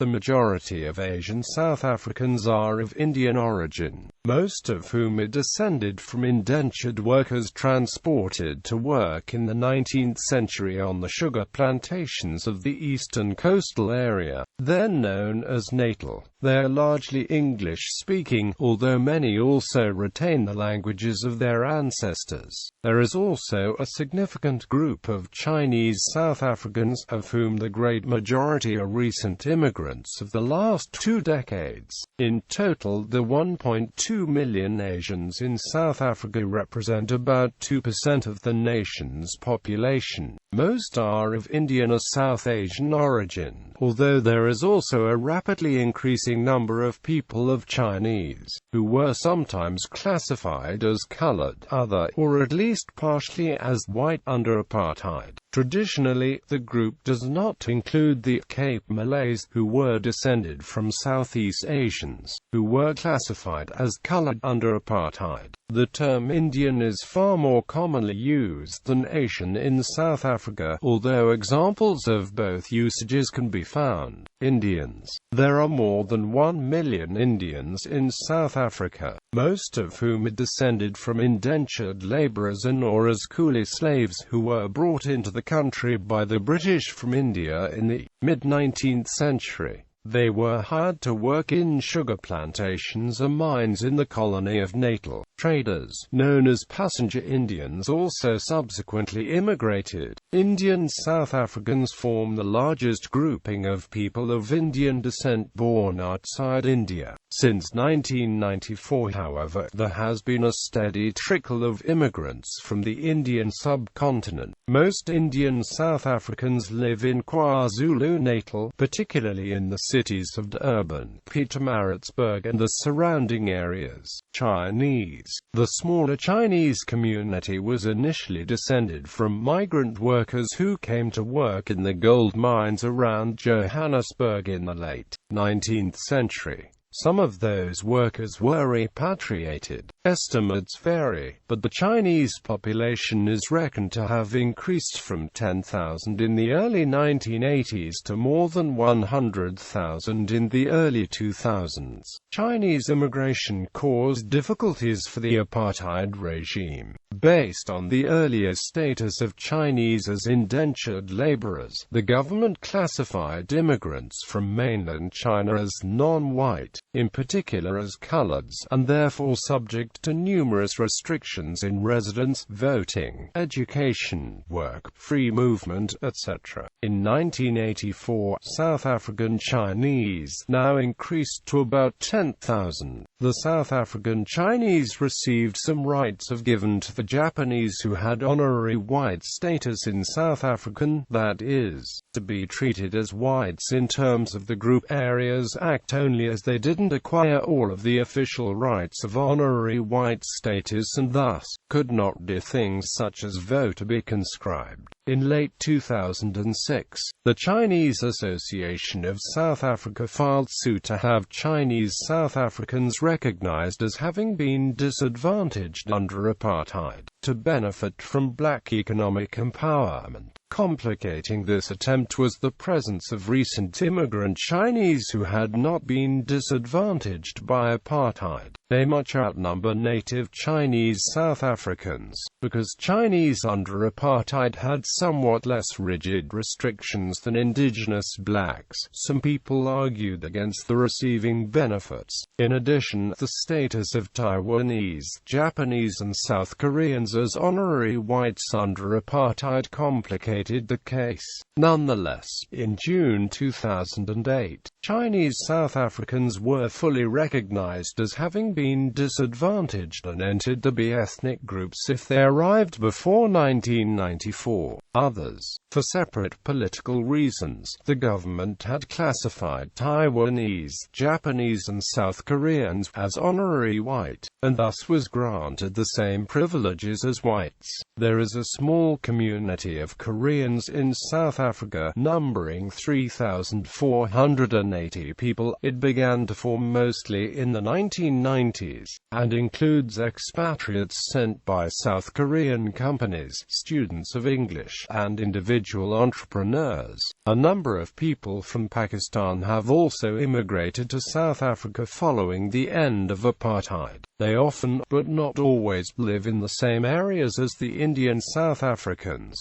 The majority of Asian South Africans are of Indian origin, most of whom are descended from indentured workers transported to work in the 19th century on the sugar plantations of the eastern coastal area, then known as Natal. They are largely English-speaking, although many also retain the languages of their ancestors. There is also a significant group of Chinese South Africans, of whom the great majority are recent immigrants of the last 2 decades. In total, the 1.2 million Asians in South Africa represent about 2% of the nation's population. Most are of Indian or South Asian origin, although there is also a rapidly increasing number of people of Chinese, who were sometimes classified as colored, other, or at least partially as white under apartheid. Traditionally, the group does not include the Cape Malays, who were descended from Southeast Asians, who were classified as colored under apartheid. The term Indian is far more commonly used than Asian in South Africa, although examples of both usages can be found. Indians. There are more than 1 million Indians in South Africa, most of whom are descended from indentured laborers and or as coolie slaves who were brought into the country by the British from India in the mid-19th century. They were hired to work in sugar plantations or mines in the colony of Natal. Traders, known as passenger Indians, also subsequently immigrated. Indian South Africans form the largest grouping of people of Indian descent born outside India. Since 1994, however, there has been a steady trickle of immigrants from the Indian subcontinent. Most Indian South Africans live in KwaZulu-Natal, particularly in the cities of Durban, Pietermaritzburg and the surrounding areas. Chinese. The smaller Chinese community was initially descended from migrant workers who came to work in the gold mines around Johannesburg in the late 19th century. Some of those workers were repatriated. Estimates vary, but the Chinese population is reckoned to have increased from 10,000 in the early 1980s to more than 100,000 in the early 2000s. Chinese immigration caused difficulties for the apartheid regime. Based on the earlier status of Chinese as indentured laborers, the government classified immigrants from mainland China as non-white, in particular as coloreds, and therefore subject to numerous restrictions in residence, voting, education, work, free movement, etc. In 1984, South African Chinese now increased to about 10,000. The South African Chinese received some rights of given to the Japanese who had honorary white status in South African, that is, to be treated as whites in terms of the Group Areas Act, only as they didn't acquire all of the official rights of honorary white status and thus could not do things such as vote or be conscribed. In late 2006, the Chinese Association of South Africa filed suit to have Chinese South Africans recognized as having been disadvantaged under apartheid, to benefit from black economic empowerment. Complicating this attempt was the presence of recent immigrant Chinese who had not been disadvantaged by apartheid. They much outnumber native Chinese South Africans, because Chinese under apartheid had somewhat less rigid restrictions than indigenous blacks. Some people argued against the receiving benefits. In addition, the status of Taiwanese, Japanese and South Koreans as honorary whites under apartheid complicated the case. Nonetheless, in June 2008, Chinese South Africans were fully recognized as having been disadvantaged and entered the B ethnic groups if they arrived before 1994. Others, for separate political reasons, the government had classified Taiwanese, Japanese and South Koreans as honorary white, and thus was granted the same privileges as whites. There is a small community of Korean Koreans in South Africa, numbering 3,480 people. It began to form mostly in the 1990s, and includes expatriates sent by South Korean companies, students of English, and individual entrepreneurs. A number of people from Pakistan have also immigrated to South Africa following the end of apartheid. They often, but not always, live in the same areas as the Indian South Africans.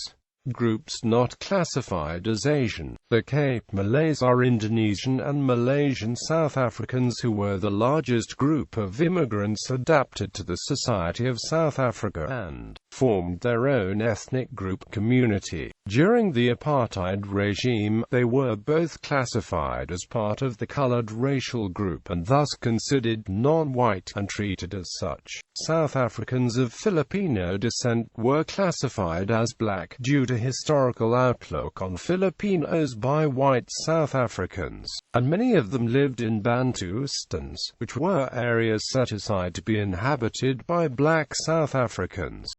Groups not classified as Asian. The Cape Malays are Indonesian and Malaysian South Africans who were the largest group of immigrants adapted to the society of South Africa and formed their own ethnic group community. During the apartheid regime, they were both classified as part of the colored racial group and thus considered non-white and treated as such. South Africans of Filipino descent were classified as black due to historical outlook on Filipinos by white South Africans, and many of them lived in Bantustans, which were areas set aside to be inhabited by black South Africans.